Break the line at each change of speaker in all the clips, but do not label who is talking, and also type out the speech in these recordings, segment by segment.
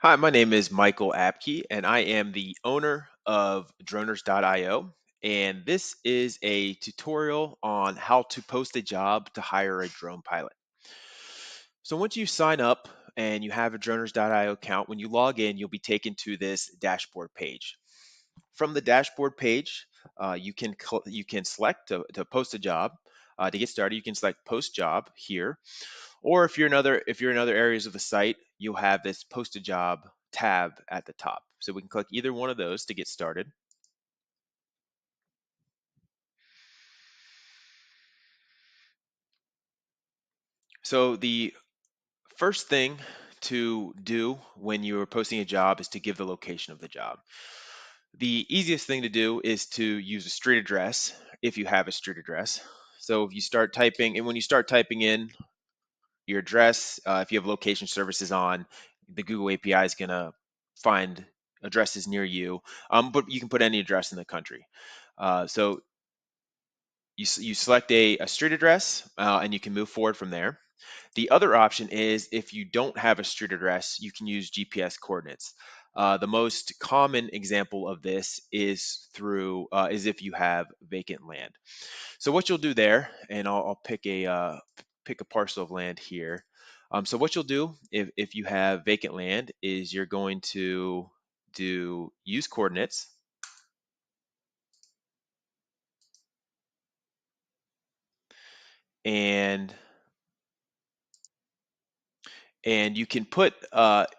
Hi, my name is Michael Apke, and I am the owner of droners.io. And this is a tutorial on how to post a job to hire a drone pilot. So once you sign up and you have a droners.io account, when you log in, you'll be taken to this dashboard page. From the dashboard page, you can select to post a job. To get started, you can select post job here, or if you're in other areas of the site, you'll have this post a job tab at the top. So we can click either one of those to get started. So the first thing to do when you're posting a job is to give the location of the job. The easiest thing to do is to use a street address if you have a street address. So if you start typing, and when you start typing in your address, if you have location services on, the Google API is going to find addresses near you, but you can put any address in the country. So you select a street address and you can move forward from there. The other option is if you don't have a street address, you can use GPS coordinates. The most common example of this is if you have vacant land. So what you'll do there, and I'll pick a parcel of land here. So what you'll do if you have vacant land is you're going to do use coordinates, and you can put,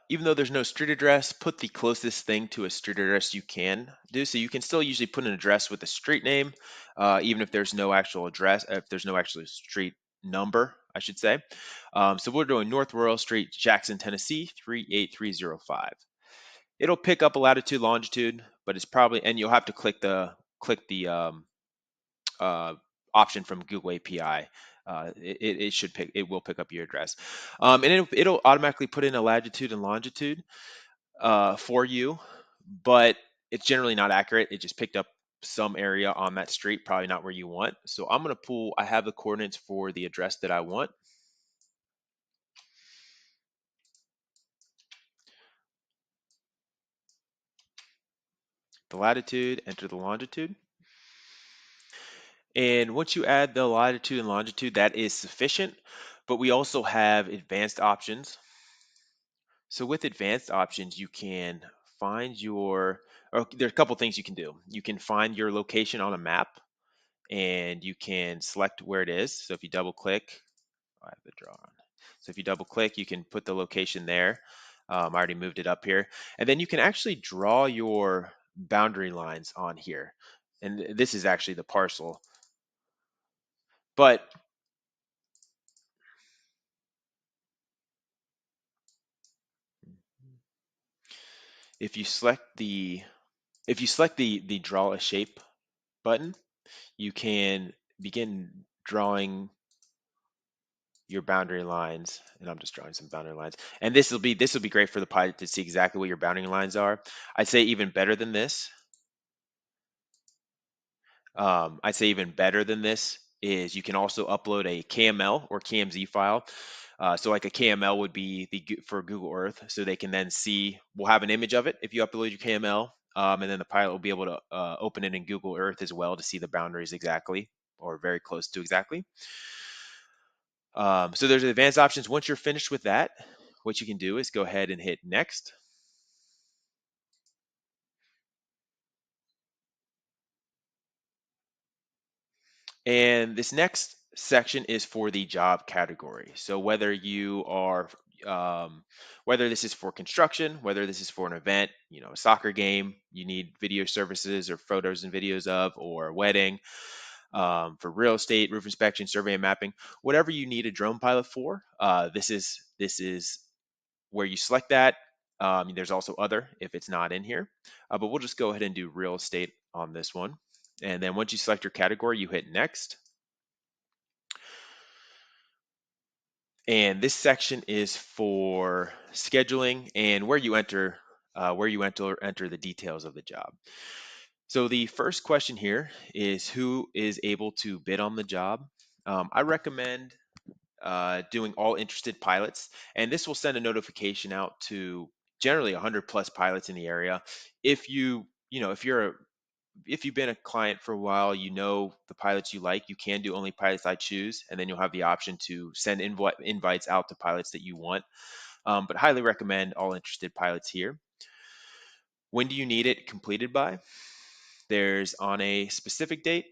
even though there's no street address, put the closest thing to a street address you can do. So you can still usually put an address with a street name, even if there's no actual address, if there's no actual street number, I should say. So we're doing North Royal Street, Jackson, Tennessee, 38305. It'll pick up a latitude, longitude, but it's probably, and you'll have to click the uh, option from Google API. It will pick up your address, and it'll automatically put in a latitude and longitude for you, but it's generally not accurate. It just picked up some area on that street, probably not where you want. So I'm gonna pull. I have the coordinates for the address that I want. The latitude, enter the longitude. And once you add the latitude and longitude, that is sufficient. But we also have advanced options. So with advanced options, you can find your, or there are a couple things you can do. You can find your location on a map and you can select where it is. So if you double click, I have the draw on. So if you double click, you can put the location there. I already moved it up here. And then you can actually draw your boundary lines on here. And this is actually the parcel. But if you select the if you select the draw a shape button, you can begin drawing your boundary lines. And I'm just drawing some boundary lines. And this will be great for the pilot to see exactly what your boundary lines are. I'd say even better than this. I'd say even better than this is you can also upload a KML or KMZ file. So like a KML would be for Google Earth, so they can then see. We'll have an image of it if you upload your KML, and then the pilot will be able to open it in Google Earth as well to see the boundaries exactly or very close to exactly. So there's advanced options. Once you're finished with that, what you can do is go ahead and hit next. And this next section is for the job category. So whether you are, whether this is for construction, whether this is for an event, a soccer game, you need video services or photos and videos of, or a wedding, for real estate, roof inspection, survey and mapping, whatever you need a drone pilot for, this is where you select that. There's also other if it's not in here, but we'll just go ahead and do real estate on this one. And then once you select your category, you hit next. And this section is for scheduling and where you enter the details of the job. So the first question here is who is able to bid on the job. I recommend doing all interested pilots, and this will send a notification out to generally 100 plus pilots in the area. If you know, if you've been a client for a while, you know the pilots you like, you can do only pilots I choose, and then you'll have the option to send invites out to pilots that you want. But highly recommend all interested pilots here. When do you need it completed by? There's on a specific date.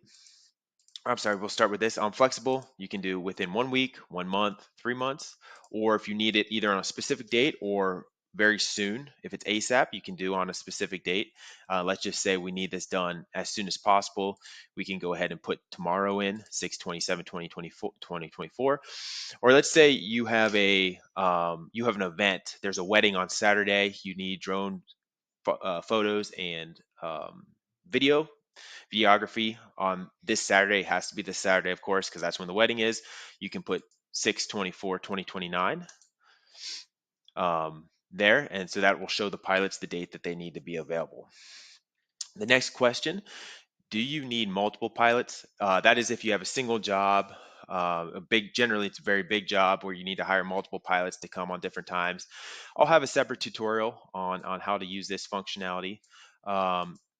I'm sorry, we'll start with this. On flexible, you can do within 1 week, 1 month, 3 months, or if you need it either on a specific date or very soon, if it's ASAP, you can do on a specific date. Let's just say we need this done as soon as possible. We can go ahead and put tomorrow in 6/27/2024. Or let's say you have an event. There's a wedding on Saturday. You need drone photos and video videography on this Saturday. It has to be this Saturday, of course, because that's when the wedding is. You can put 6/24/2029 there, and so that will show the pilots the date that they need to be available. The next question: do you need multiple pilots? That is if you have a single job, generally it's a very big job where you need to hire multiple pilots to come on different times. I'll have a separate tutorial on how to use this functionality,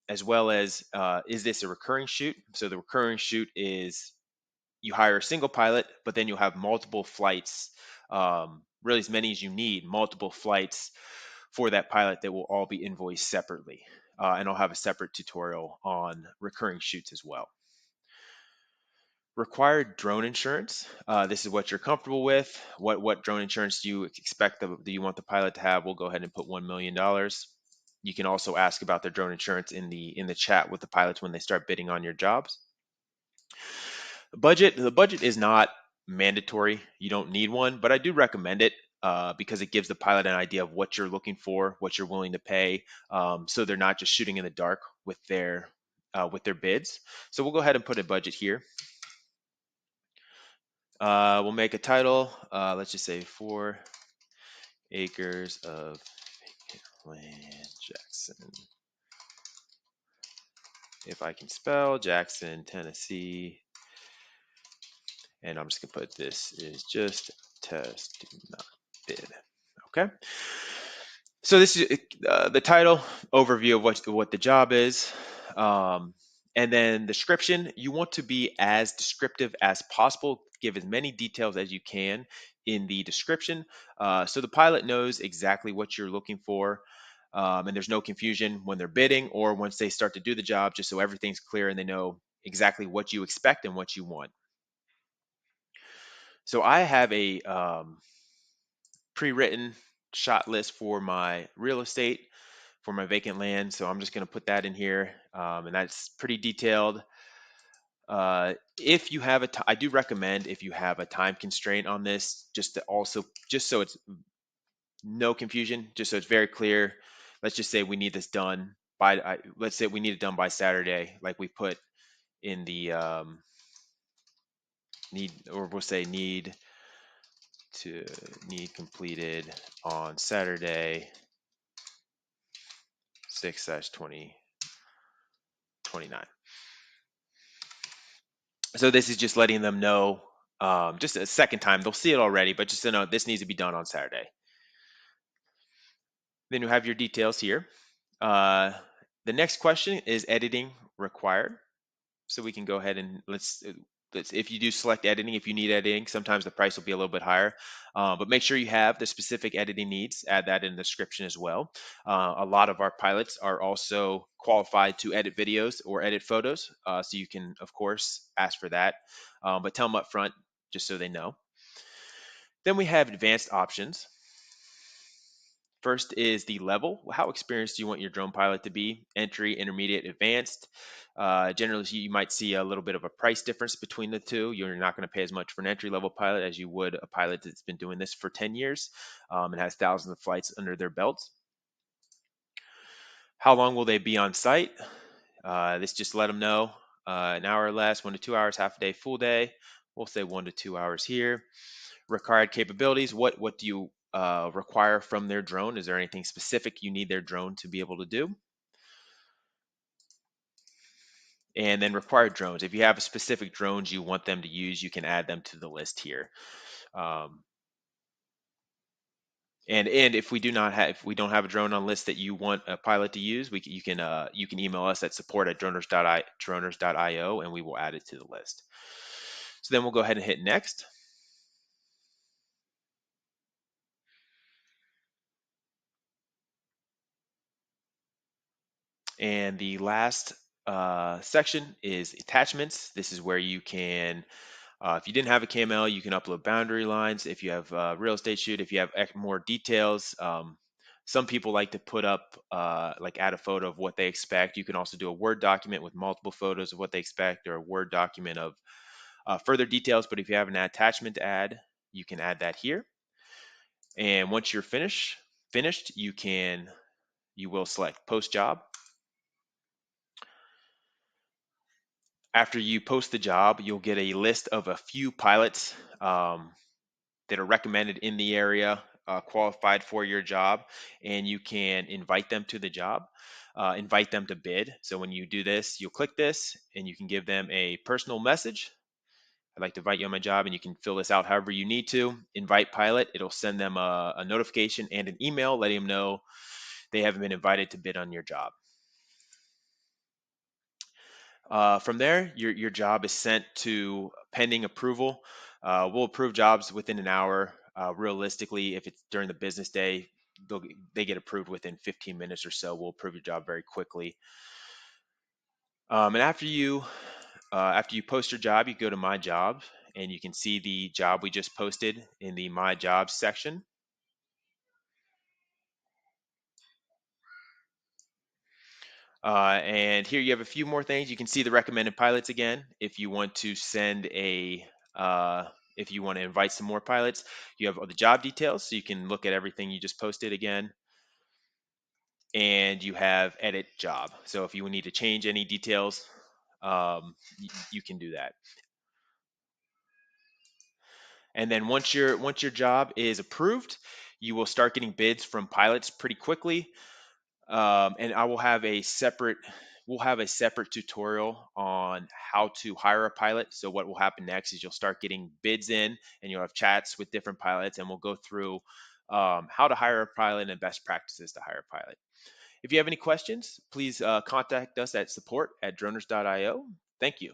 as well as is this a recurring shoot? So the recurring shoot is you hire a single pilot, but then you'll have multiple flights, really as many as you need, multiple flights for that pilot that will all be invoiced separately. And I'll have a separate tutorial on recurring shoots as well. Required drone insurance. This is what you're comfortable with. What drone insurance do you expect? Do you want the pilot to have? We'll go ahead and put $1 million. You can also ask about their drone insurance in the chat with the pilots when they start bidding on your jobs. The budget is not mandatory. You don't need one, but I do recommend it because it gives the pilot an idea of what you're looking for, what you're willing to pay, so they're not just shooting in the dark with their bids. So we'll go ahead and put a budget here. We'll make a title. Let's just say 4 acres of land, Jackson. If I can spell, Jackson, Tennessee. And I'm just gonna put this is just test, do not bid. Okay. So this is the title, overview of what the job is. And then description, you want to be as descriptive as possible. Give as many details as you can in the description, so the pilot knows exactly what you're looking for, and there's no confusion when they're bidding or once they start to do the job, just so everything's clear and they know exactly what you expect and what you want. So I have a pre-written shot list for my real estate, for my vacant land. So I'm just going to put that in here, and that's pretty detailed. If you have I do recommend if you have a time constraint on this, just so it's no confusion, just so it's very clear. Let's just say we need this done by, let's say we need it done by Saturday, like we put in the or we'll say need completed on Saturday 6/20/29. So this is just letting them know, just a second time. They'll see it already, but just to know this needs to be done on Saturday. Then you have your details here. The next question is editing required. So we can go ahead and if you do select editing, if you need editing, sometimes the price will be a little bit higher, but make sure you have the specific editing needs. Add that in the description as well. A lot of our pilots are also qualified to edit videos or edit photos, so you can of course ask for that, but tell them up front just so they know. Then we have advanced options. First is the level. How experienced do you want your drone pilot to be? Entry, intermediate, advanced. Generally, you might see a little bit of a price difference between the two. You're not going to pay as much for an entry level pilot as you would a pilot that's been doing this for 10 years and has thousands of flights under their belts. How long will they be on site? This just let them know. An hour or less, 1 to 2 hours, half a day, full day. We'll say 1 to 2 hours here. Required capabilities. What do you require from their drone? Is there anything specific you need their drone to be able to do? And then required drones. If you have specific drones you want them to use, you can add them to the list here. And if we do not have if we don't have a drone on list that you want a pilot to use, you can email us at support@droners.io and we will add it to the list. So then we'll go ahead and hit next. And the last section is attachments. This is where you can, if you didn't have a KML, you can upload boundary lines. If you have real estate shoot, if you have more details, some people like to put up, like add a photo of what they expect. You can also do a Word document with multiple photos of what they expect, or a Word document of further details. But if you have an attachment to add, you can add that here. And once you're finished, you will select post job. After you post the job, you'll get a list of a few pilots that are recommended in the area, qualified for your job, and you can invite them to the job, invite them to bid. So when you do this, you'll click this and you can give them a personal message. I'd like to invite you on my job, and you can fill this out however you need to. Invite pilot, it'll send them a notification and an email letting them know they haven't been invited to bid on your job. From there, your job is sent to pending approval. We'll approve jobs within an hour. Realistically, if it's during the business day, they get approved within 15 minutes or so. We'll approve your job very quickly. And after you post your job, you go to My Jobs, and you can see the job we just posted in the My Jobs section. And here you have a few more things. You can see the recommended pilots again. If you want to if you want to invite some more pilots, you have all the job details, so you can look at everything you just posted again. And you have edit job. So if you need to change any details, you can do that. And then once your job is approved, you will start getting bids from pilots pretty quickly. And I will have a separate we'll have a separate tutorial on how to hire a pilot. So what will happen next is you'll start getting bids in, and you'll have chats with different pilots, and we'll go through how to hire a pilot and best practices to hire a pilot. If you have any questions, please contact us at support@droners.io. Thank you.